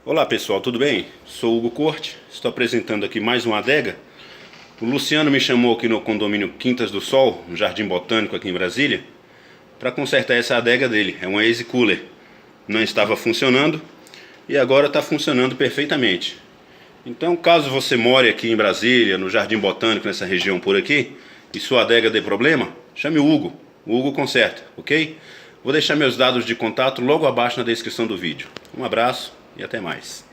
Olá pessoal, tudo bem? Sou Hugo Corte, estou apresentando aqui mais uma adega. O Luciano me chamou aqui no condomínio Quintas do Sol, no Jardim Botânico aqui em Brasília, para consertar essa adega dele. É uma Easy Cooler. Não estava funcionando e agora está funcionando perfeitamente. Então, caso você more aqui em Brasília, no Jardim Botânico, nessa região por aqui, e sua adega dê problema, chame o Hugo. O Hugo conserta, ok? Vou deixar meus dados de contato logo abaixo na descrição do vídeo. Um abraço e até mais.